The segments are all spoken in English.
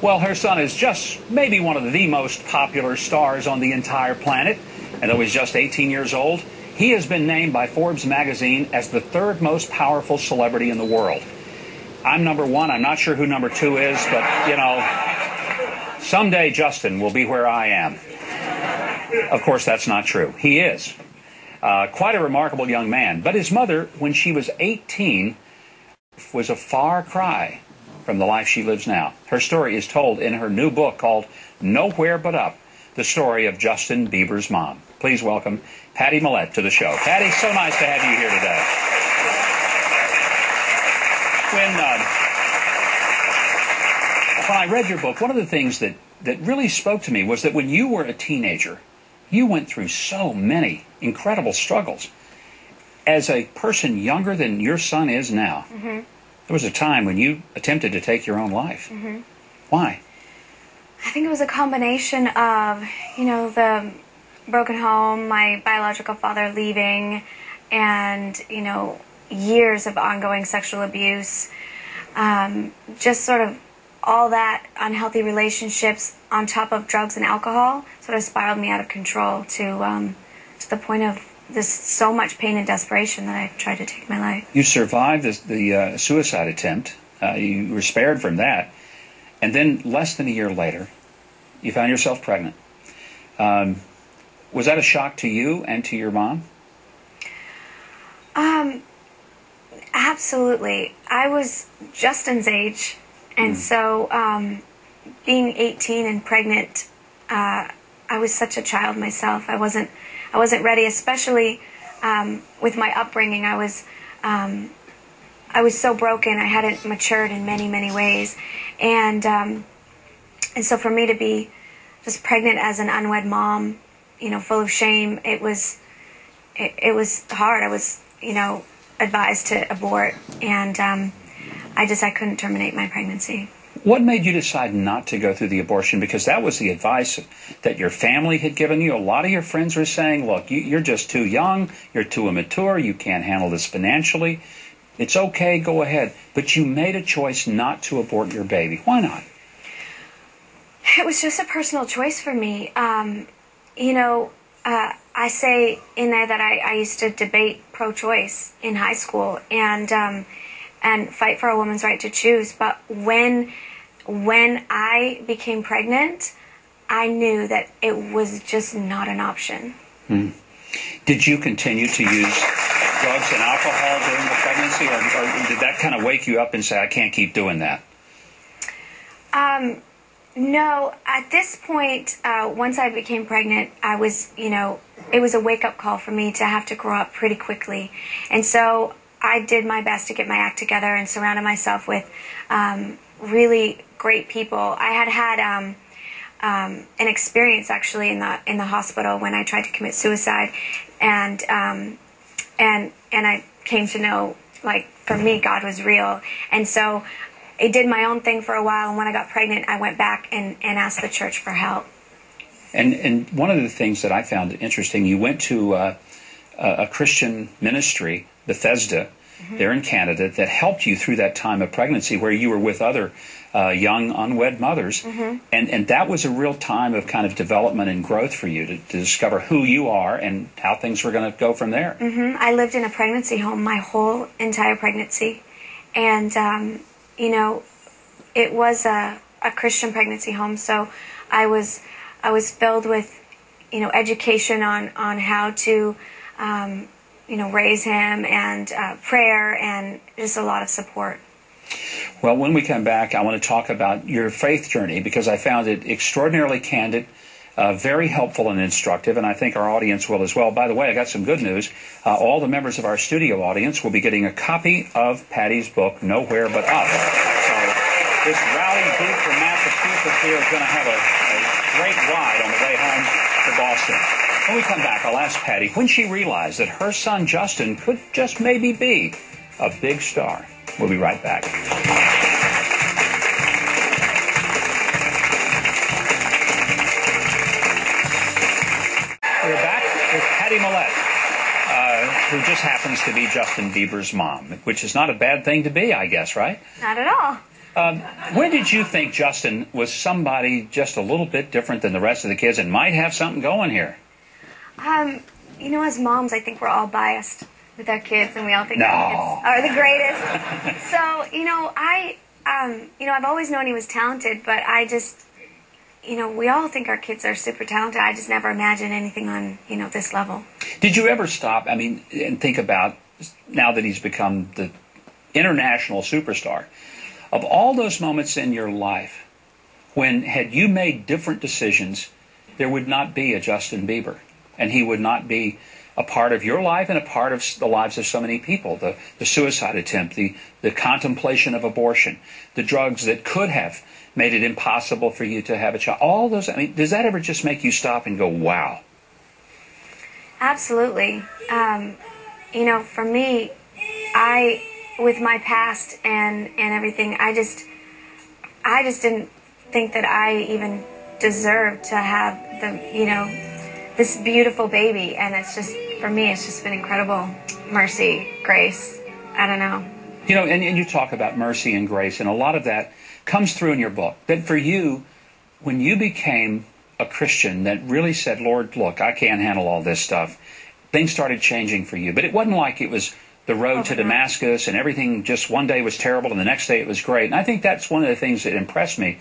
Well, her son is just maybe one of the most popular stars on the entire planet. And though he's just 18 years old, he has been named by Forbes magazine as the third most powerful celebrity in the world. I'm number one. I'm not sure who number two is, but, you know, someday Justin will be where I am. Of course, that's not true. He is. Quite a remarkable young man. But his mother, when she was 18, was a far cry from the life she lives now. Her story is told in her new book called Nowhere But Up, the story of Justin Bieber's mom. Please welcome Pattie Mallette to the show. Pattie, so nice to have you here today. When I read your book, one of the things that really spoke to me was that when you were a teenager, you went through so many incredible struggles. As a person younger than your son is now, there was a time when you attempted to take your own life. Why? I think it was a combination of, you know, the broken home, my biological father leaving, and, you know, years of ongoing sexual abuse. Just sort of all that unhealthy relationships on top of drugs and alcohol sort of spiraled me out of control to the point of this so much pain and desperation that I tried to take my life. You survived the suicide attempt. You were spared from that. And then less than a year later, you found yourself pregnant. Was that a shock to you and to your mom? Absolutely. I was Justin's age, and so being 18 and pregnant, I was such a child myself. I wasn't ready, especially with my upbringing. I was so broken. I hadn't matured in many, many ways, and so for me to be just pregnant as an unwed mom, you know, full of shame, it was hard. I was, you know, advised to abort, and I couldn't terminate my pregnancy. What made you decide not to go through the abortion? Because that was the advice that your family had given you. A lot of your friends were saying, look, you're just too young, you're too immature, you can't handle this financially. It's okay, go ahead. But you made a choice not to abort your baby. Why not? It was just a personal choice for me. You know, I say in there that I used to debate pro-choice in high school and fight for a woman's right to choose. But when I became pregnant, I knew that it was just not an option. Did you continue to use drugs and alcohol during the pregnancy, or did that kind of wake you up and say, I can't keep doing that? No, at this point, once I became pregnant, I was, you know, it was a wake-up call for me to have to grow up pretty quickly. And so I did my best to get my act together and surrounded myself with really great people. I had an experience actually in the hospital when I tried to commit suicide, and I came to know, like, for me, God was real. And so I did my own thing for a while, and when I got pregnant, I went back and asked the church for help. And one of the things that I found interesting, you went to a Christian ministry, Bethesda, there in Canada, that helped you through that time of pregnancy where you were with other young unwed mothers. And that was a real time of kind of development and growth for you to discover who you are and how things were going to go from there. I lived in a pregnancy home my whole entire pregnancy. And you know, it was a Christian pregnancy home, so I was filled with, you know, education on how to, you know, raise him, and prayer, and just a lot of support. Well, when we come back, I want to talk about your faith journey, because I found it extraordinarily candid, very helpful and instructive, and I think our audience will as well. By the way, I got some good news. All the members of our studio audience will be getting a copy of Pattie's book, Nowhere But Up. So this rowdy dude from Massachusetts here is going to have a great ride on the way home to Boston. When we come back, I'll ask Pattie when she realized that her son Justin could just maybe be a big star. We'll be right back. We're back with Pattie Mallette, who just happens to be Justin Bieber's mom, which is not a bad thing to be, I guess, right? Not at all. When did you think Justin was somebody just a little bit different than the rest of the kids and might have something going here? You know, as moms, I think we're all biased with our kids, and we all think our kids are the greatest. So, you know, I've always known he was talented, but I just, you know, we all think our kids are super talented. I just never imagined anything on, you know, this level. Did you ever stop, I mean, and think about, now that he's become the international superstar, of all those moments in your life when, had you made different decisions, there would not be a Justin Bieber, and he would not be a part of your life and a part of the lives of so many people. The suicide attempt, the contemplation of abortion, the drugs that could have made it impossible for you to have a child. All those, I mean, does that ever just make you stop and go, wow? Absolutely. You know, for me, with my past and everything, I just didn't think that I even deserved to have you know, this beautiful baby. And it's just, for me, it's just been incredible. Mercy, grace, I don't know. You know, and you talk about mercy and grace, and a lot of that comes through in your book. That for you, when you became a Christian that really said, Lord, look, I can't handle all this stuff, things started changing for you. But it wasn't like it was the road to Damascus and everything just one day was terrible and the next day it was great. And I think that's one of the things that impressed me.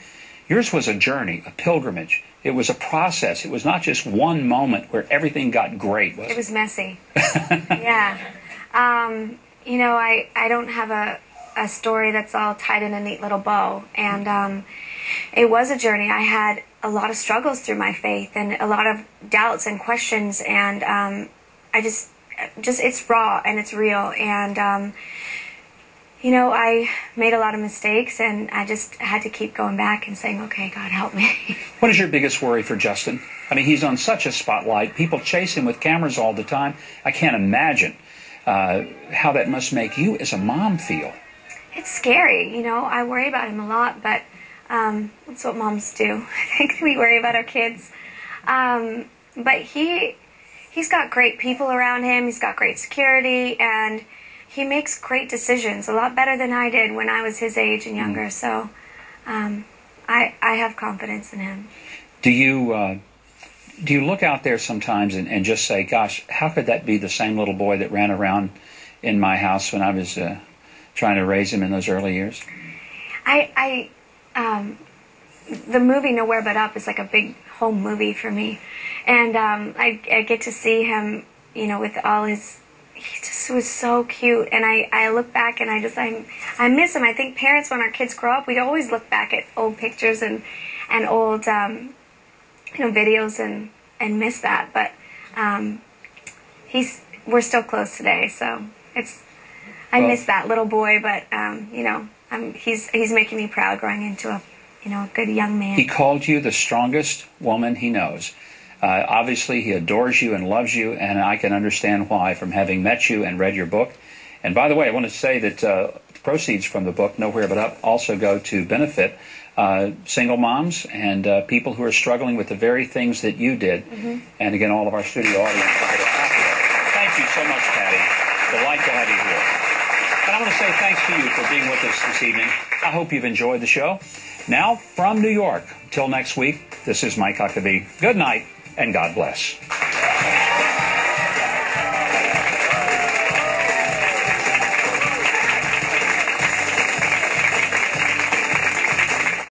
Yours was a journey, a pilgrimage. It was a process. It was not just one moment where everything got great, was it? It was messy. Yeah. You know, I don't have a story that's all tied in a neat little bow. And it was a journey. I had a lot of struggles through my faith and a lot of doubts and questions. And I just it's raw and it's real. And, you know, I made a lot of mistakes, and I just had to keep going back and saying, okay, God, help me. What is your biggest worry for Justin? I mean, he's on such a spotlight. People chase him with cameras all the time. I can't imagine how that must make you as a mom feel. It's scary, you know. I worry about him a lot, but that's what moms do. I think we worry about our kids. But he's got great people around him. He's got great security, and he makes great decisions, a lot better than I did when I was his age and younger. So I have confidence in him. Do you look out there sometimes and just say, gosh, how could that be the same little boy that ran around in my house when I was trying to raise him in those early years? The movie Nowhere But Up is like a big home movie for me. And I get to see him, you know, with all his... He just was so cute, and I look back and I miss him. I think parents, when our kids grow up, we always look back at old pictures and old you know, videos and miss that. But we're still close today, so I miss that little boy. But you know, he's making me proud, growing into a good young man. He called you the strongest woman he knows. Obviously, he adores you and loves you, and I can understand why from having met you and read your book. And by the way, I want to say that proceeds from the book, Nowhere But Up, also go to benefit single moms and people who are struggling with the very things that you did. Mm-hmm. And again, all of our studio audience. Thank you so much, Pattie. Delight to have you here. And I want to say thanks to you for being with us this evening. I hope you've enjoyed the show. Now, from New York, till next week, this is Mike Huckabee. Good night, and God bless.